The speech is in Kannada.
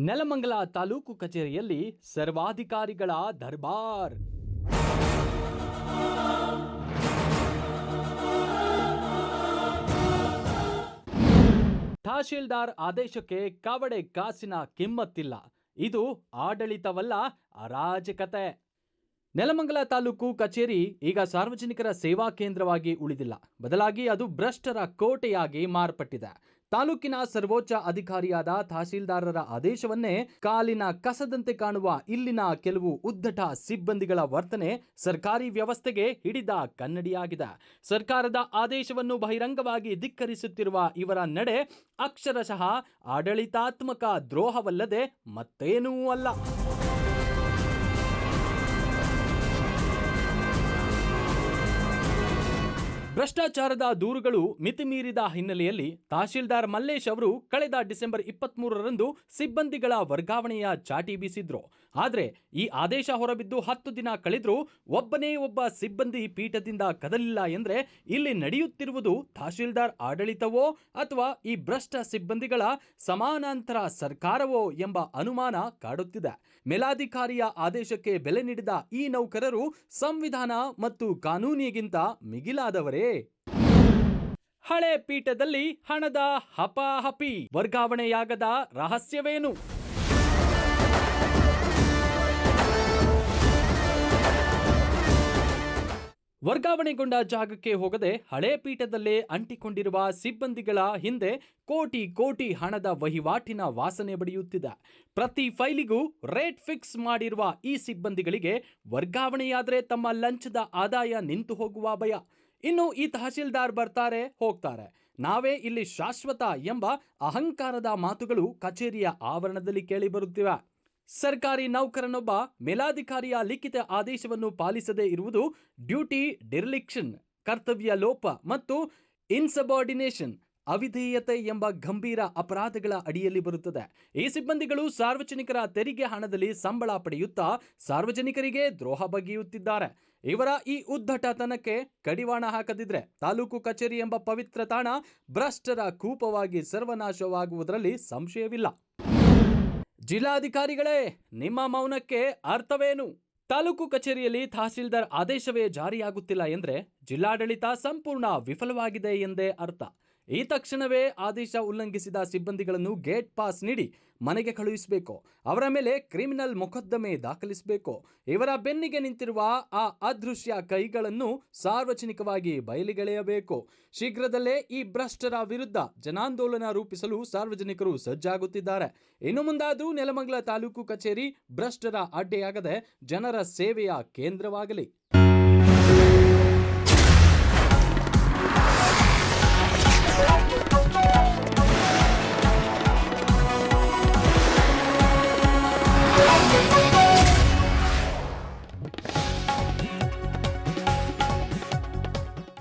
ನೆಲಮಂಗಲ ತಾಲೂಕು ಕಚೇರಿಯಲ್ಲಿ ಸರ್ವಾಧಿಕಾರಿಗಳ ದರ್ಬಾರ್. ತಹಶೀಲ್ದಾರ್ ಆದೇಶಕ್ಕೆ ಕವಡೆ ಕಾಸಿನ ಕಿಮ್ಮತ್ತಿಲ್ಲ. ಇದು ಆಡಳಿತವಲ್ಲ, ಅರಾಜಕತೆ. ನೆಲಮಂಗಲ ತಾಲೂಕು ಕಚೇರಿ ಈಗ ಸಾರ್ವಜನಿಕರ ಸೇವಾ ಕೇಂದ್ರವಾಗಿ ಉಳಿದಿಲ್ಲ, ಬದಲಾಗಿ ಅದು ಭ್ರಷ್ಟರ ಕೋಟೆಯಾಗಿ ಮಾರ್ಪಟ್ಟಿದೆ. ತಾಲೂಕಿನ ಸರ್ವೋಚ್ಚ ಅಧಿಕಾರಿಯಾದ ತಹಶೀಲ್ದಾರರ ಆದೇಶವನ್ನೇ ಕಾಲಿನ ಕಸದಂತೆ ಕಾಣುವ ಇಲ್ಲಿನ ಕೆಲವು ಉದ್ದಟ ಸಿಬ್ಬಂದಿಗಳ ವರ್ತನೆ ಸರ್ಕಾರಿ ವ್ಯವಸ್ಥೆಗೆ ಹಿಡಿದ ಕನ್ನಡಿಯಾಗಿದೆ. ಸರ್ಕಾರದ ಆದೇಶವನ್ನು ಬಹಿರಂಗವಾಗಿ ಧಿಕ್ಕರಿಸುತ್ತಿರುವ ಇವರ ನಡೆ ಅಕ್ಷರಶಃ ಆಡಳಿತಾತ್ಮಕ ದ್ರೋಹವಲ್ಲದೆ ಮತ್ತೇನೂ ಅಲ್ಲ. ಭ್ರಷ್ಟಾಚಾರದ ದೂರುಗಳು ಮಿತಿಮೀರಿದ ಹಿನ್ನೆಲೆಯಲ್ಲಿ ತಹಶೀಲ್ದಾರ್ ಮಲ್ಲೇಶ್ ಅವರು ಕಳೆದ ಡಿಸೆಂಬರ್ 23ರಂದು ಸಿಬ್ಬಂದಿಗಳ ವರ್ಗಾವಣೆಯ ಚಾಟಿ ಬೀಸಿದ್ರು. ಆದರೆ ಈ ಆದೇಶ ಹೊರಬಿದ್ದು 10 ದಿನ ಕಳೆದ್ರೂ ಒಬ್ಬನೇ ಒಬ್ಬ ಸಿಬ್ಬಂದಿ ಪೀಠದಿಂದ ಕದಲಿಲ್ಲ ಎಂದ್ರೆ ಇಲ್ಲಿ ನಡೆಯುತ್ತಿರುವುದು ತಹಶೀಲ್ದಾರ್ ಆಡಳಿತವೋ ಅಥವಾ ಈ ಭ್ರಷ್ಟ ಸಿಬ್ಬಂದಿಗಳ ಸಮಾನಾಂತರ ಸರ್ಕಾರವೋ ಎಂಬ ಅನುಮಾನ ಕಾಡುತ್ತಿದೆ. ಮೇಲಾಧಿಕಾರಿಯ ಆದೇಶಕ್ಕೆ ಬೆಲೆ ನೀಡಿದ ಈ ನೌಕರರು ಸಂವಿಧಾನ ಮತ್ತು ಕಾನೂನಿಗಿಂತ ಮಿಗಿಲಾದವರೇ. ಹಳೆ ಪೀಠದಲ್ಲಿ ಹಣದ ಹಪಾಹಪಿ, ವರ್ಗಾವಣೆಯಾಗದ ರಹಸ್ಯವೇನು? ವರ್ಗಾವಣೆಗೊಂಡ ಜಾಗಕ್ಕೆ ಹೋಗದೆ ಹಳೆ ಪೀಠದಲ್ಲೇ ಅಂಟಿಕೊಂಡಿರುವ ಸಿಬ್ಬಂದಿಗಳ ಹಿಂದೆ ಕೋಟಿ ಕೋಟಿ ಹಣದ ವಹಿವಾಟಿನ ವಾಸನೆ ಬಡಿಯುತ್ತಿದೆ. ಪ್ರತಿ ಫೈಲಿಗೂ ರೇಟ್ ಫಿಕ್ಸ್ ಮಾಡಿರುವ ಈ ಸಿಬ್ಬಂದಿಗಳಿಗೆ ವರ್ಗಾವಣೆಯಾದರೆ ತಮ್ಮ ಲಂಚದ ಆದಾಯ ನಿಂತು ಹೋಗುವ ಭಯ. ಇನ್ನು ಈ ತಹಶೀಲ್ದಾರ್ ಬರ್ತಾರೆ ಹೋಗ್ತಾರೆ, ನಾವೇ ಇಲ್ಲಿ ಶಾಶ್ವತ ಎಂಬ ಅಹಂಕಾರದ ಮಾತುಗಳು ಕಚೇರಿಯ ಆವರಣದಲ್ಲಿ ಕೇಳಿಬರುತ್ತಿವೆ. ಸರ್ಕಾರಿ ನೌಕರನೊಬ್ಬ ಮೇಲಾಧಿಕಾರಿಯ ಲಿಖಿತ ಆದೇಶವನ್ನು ಪಾಲಿಸದೇ ಇರುವುದು ಡ್ಯೂಟಿ ಡಿರ್ಲಿಕ್ಷನ್, ಕರ್ತವ್ಯ ಲೋಪ ಮತ್ತು ಇನ್ಸಬಾರ್ಡಿನೇಷನ್, ಅವಿಧೇಯತೆ ಎಂಬ ಗಂಭೀರ ಅಪರಾಧಗಳ ಅಡಿಯಲ್ಲಿ ಬರುತ್ತದೆ. ಈ ಸಿಬ್ಬಂದಿಗಳು ಸಾರ್ವಜನಿಕರ ತೆರಿಗೆ ಹಣದಲ್ಲಿ ಸಂಬಳ ಪಡೆಯುತ್ತಾ ಸಾರ್ವಜನಿಕರಿಗೆ ದ್ರೋಹ ಬಗೆಯುತ್ತಿದ್ದಾರೆ. ಇವರ ಈ ಉದ್ದಟತನಕ್ಕೆ ಕಡಿವಾಣ ಹಾಕದಿದ್ರೆ ತಾಲೂಕು ಕಚೇರಿ ಎಂಬ ಪವಿತ್ರ ತಾಣ ಭ್ರಷ್ಟರ ಕೂಪವಾಗಿ ಸರ್ವನಾಶವಾಗುವುದರಲ್ಲಿ ಸಂಶಯವಿಲ್ಲ. ಜಿಲ್ಲಾಧಿಕಾರಿಗಳೇ, ನಿಮ್ಮ ಮೌನಕ್ಕೆ ಅರ್ಥವೇನು? ತಾಲೂಕು ಕಚೇರಿಯಲ್ಲಿ ತಹಶೀಲ್ದಾರ್ ಆದೇಶವೇ ಜಾರಿಯಾಗುತ್ತಿಲ್ಲ ಎಂದ್ರೆ ಜಿಲ್ಲಾಡಳಿತ ಸಂಪೂರ್ಣ ವಿಫಲವಾಗಿದೆ ಎಂದೇ ಅರ್ಥ. ಈ ತಕ್ಷಣವೇ ಆದೇಶ ಉಲ್ಲಂಘಿಸಿದ ಸಿಬ್ಬಂದಿಗಳನ್ನು ಗೇಟ್ ಪಾಸ್ ನೀಡಿ ಮನೆಗೆ ಕಳುಹಿಸಬೇಕು. ಅವರ ಮೇಲೆ ಕ್ರಿಮಿನಲ್ ಮೊಕದ್ದಮೆ ದಾಖಲಿಸಬೇಕು. ಇವರ ಬೆನ್ನಿಗೆ ನಿಂತಿರುವ ಆ ಅದೃಶ್ಯ ಕೈಗಳನ್ನು ಸಾರ್ವಜನಿಕವಾಗಿ ಬಯಲಿಗೆಳೆಯಬೇಕು. ಶೀಘ್ರದಲ್ಲೇ ಈ ಭ್ರಷ್ಟರ ವಿರುದ್ಧ ಜನಾಂದೋಲನ ರೂಪಿಸಲು ಸಾರ್ವಜನಿಕರು ಸಜ್ಜಾಗುತ್ತಿದ್ದಾರೆ. ಇನ್ನು ಮುಂದಾದರೂ ನೆಲಮಂಗಲ ತಾಲೂಕು ಕಚೇರಿ ಭ್ರಷ್ಟರ ಅಡ್ಡೆಯಾಗದೆ ಜನರ ಸೇವೆಯ ಕೇಂದ್ರವಾಗಲಿ.